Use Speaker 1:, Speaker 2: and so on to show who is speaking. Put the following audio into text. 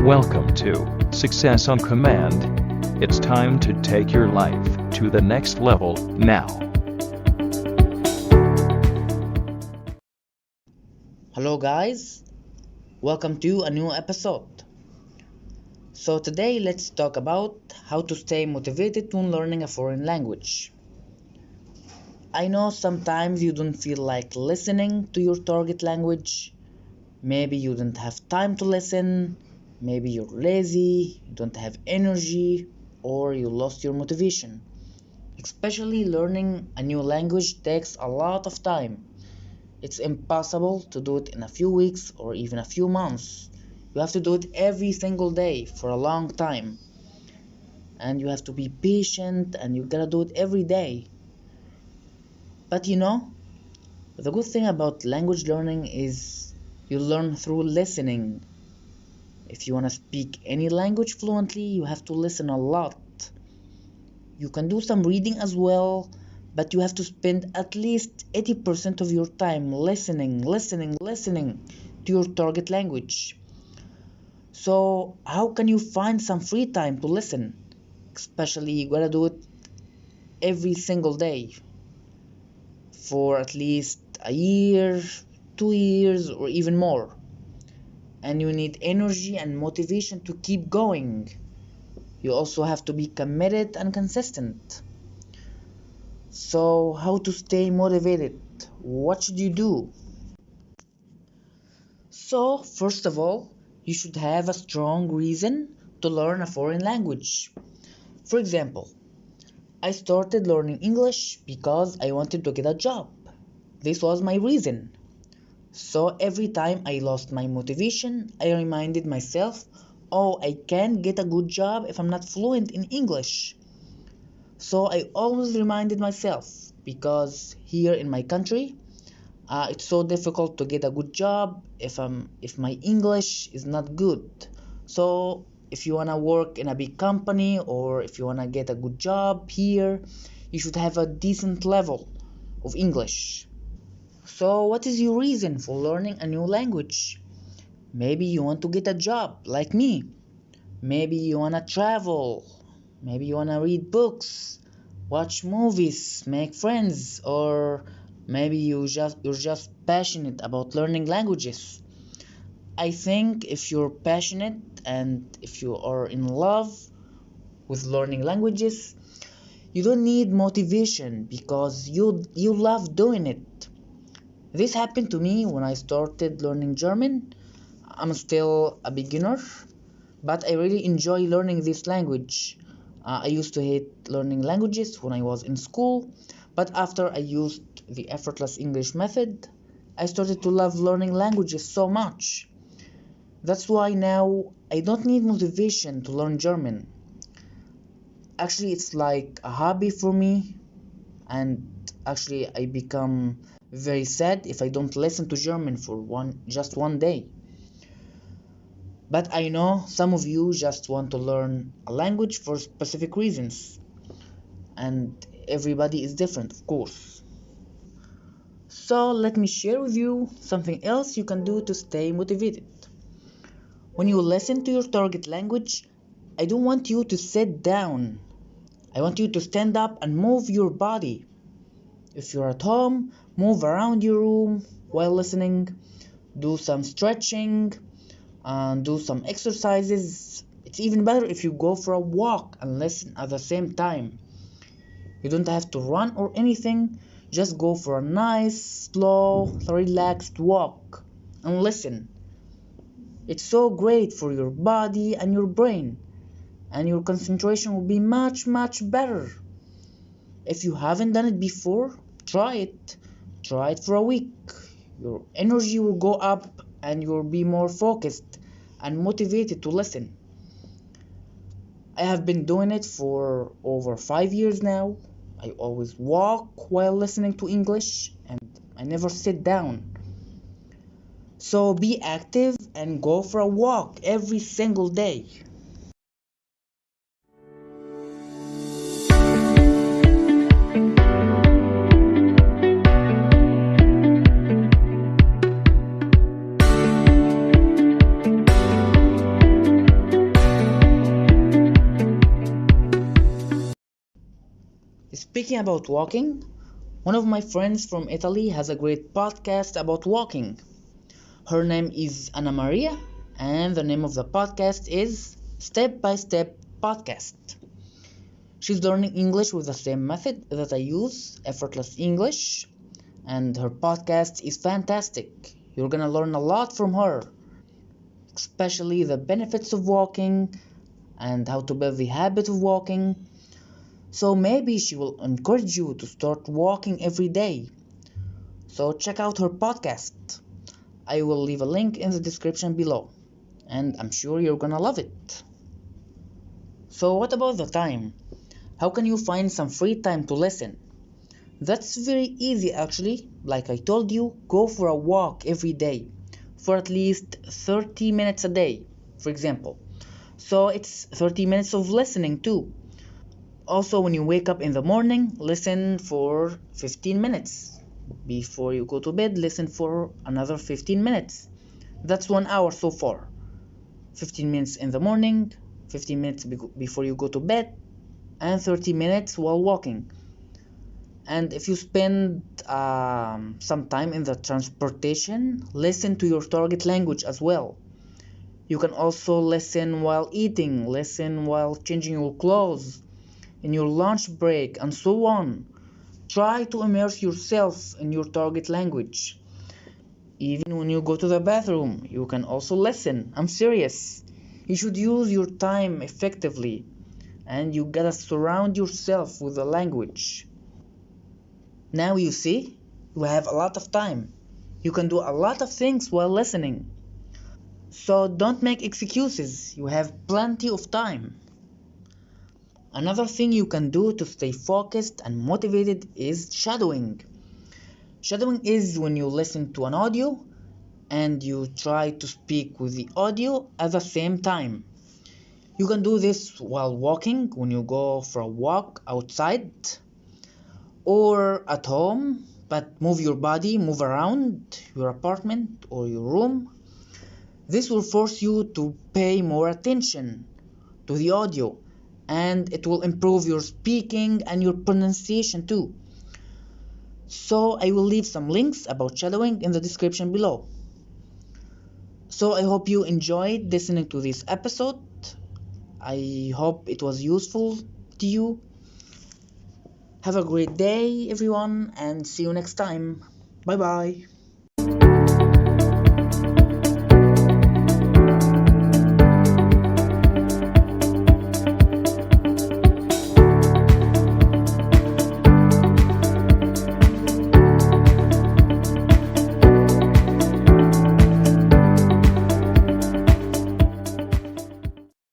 Speaker 1: Welcome to Success on Command. It's time to take your life to the next level now.
Speaker 2: Hello, guys. Welcome to a new episode. So, today let's talk about how to stay motivated when learning a foreign language. I know sometimes you don't feel like listening to your target language. Maybe you don't have time to listen. Maybe you're lazy, you don't have energy, or you lost your motivation. Especially learning a new language takes a lot of time. It's impossible to do it in a few weeks or even a few months. You have to do it every single day for a long time. And you have to be patient and you gotta do it every day. But the good thing about language learning is you learn through listening. If you want to speak any language fluently, you have to listen a lot. You can do some reading as well, but you have to spend at least 80% of your time listening to your target language. So, how can you find some free time to listen? Especially, you gotta do it every single day for at least a year, 2 years, or even more. And you need energy and motivation to keep going. You also have to be committed and consistent. So, how to stay motivated? What should you do? So, first of all, you should have a strong reason to learn a foreign language. For example, I started learning English because I wanted to get a job. This was my reason. So every time I lost my motivation, I reminded myself, oh, I can't get a good job if I'm not fluent in English. So I always reminded myself because here in my country, it's so difficult to get a good job if my English is not good. So if you wanna work in a big company or if you wanna get a good job here, you should have a decent level of English. So, what is your reason for learning a new language? Maybe you want to get a job like me. Maybe you want to travel. Maybe you want to read books, watch movies, make friends, or maybe you're just passionate about learning languages. I think if you're passionate and if you are in love with learning languages, you don't need motivation because you love doing it. This happened to me when I started learning German. I'm still a beginner, but I really enjoy learning this language. I used to hate learning languages when I was in school, but after I used the effortless English method, I started to love learning languages so much. That's why now I don't need motivation to learn German. Actually, it's like a hobby for me, and actually I become very sad if I don't listen to German for just one day. But I know some of you just want to learn a language for specific reasons, and everybody is different, of course. So let me share with you something else you can do to stay motivated. When you listen to your target language, I don't want you to sit down. I want you to stand up and move your body. If you're at home, move around your room while listening, do some stretching, and do some exercises. It's even better if you go for a walk and listen at the same time. You don't have to run or anything, just go for a nice, slow, relaxed walk and listen. It's so great for your body and your brain, and your concentration will be much, much better. If you haven't done it before, try it. Try it for a week. Your energy will go up and you'll be more focused and motivated to listen. I have been doing it for over 5 years now. I always walk while listening to English and I never sit down. So be active and go for a walk every single day. Speaking about walking, one of my friends from Italy has a great podcast about walking. Her name is Anna Maria, and the name of the podcast is Step by Step Podcast. She's learning English with the same method that I use, effortless English, and her podcast is fantastic. You're gonna learn a lot from her, especially the benefits of walking and how to build the habit of walking. So maybe she will encourage you to start walking every day. So check out her podcast. I will leave a link in the description below, and I'm sure you're gonna love it. So what about the time? How can you find some free time to listen? That's very easy actually. Like I told you, go for a walk every day for at least 30 minutes a day, for example. So it's 30 minutes of listening too. Also, when you wake up in the morning, listen for 15 minutes. Before you go to bed, listen for another 15 minutes. That's 1 hour so far. 15 minutes in the morning, 15 minutes before you go to bed, and 30 minutes while walking. And if you spend some time in the transportation, listen to your target language as well. You can also listen while eating, listen while changing your clothes, in your lunch break, and so on. Try to immerse yourself in your target language. Even when you go to the bathroom, you can also listen. I'm serious. You should use your time effectively, and you gotta surround yourself with the language. Now you see, you have a lot of time. You can do a lot of things while listening. So don't make excuses, you have plenty of time. Another thing you can do to stay focused and motivated is shadowing. Shadowing is when you listen to an audio and you try to speak with the audio at the same time. You can do this while walking, when you go for a walk outside, or at home, but move your body, move around your apartment or your room. This will force you to pay more attention to the audio, and it will improve your speaking and your pronunciation too. So I will leave some links about shadowing in the description below. So I hope you enjoyed listening to this episode. I hope it was useful to you. Have a great day, everyone, and see you next time. Bye bye.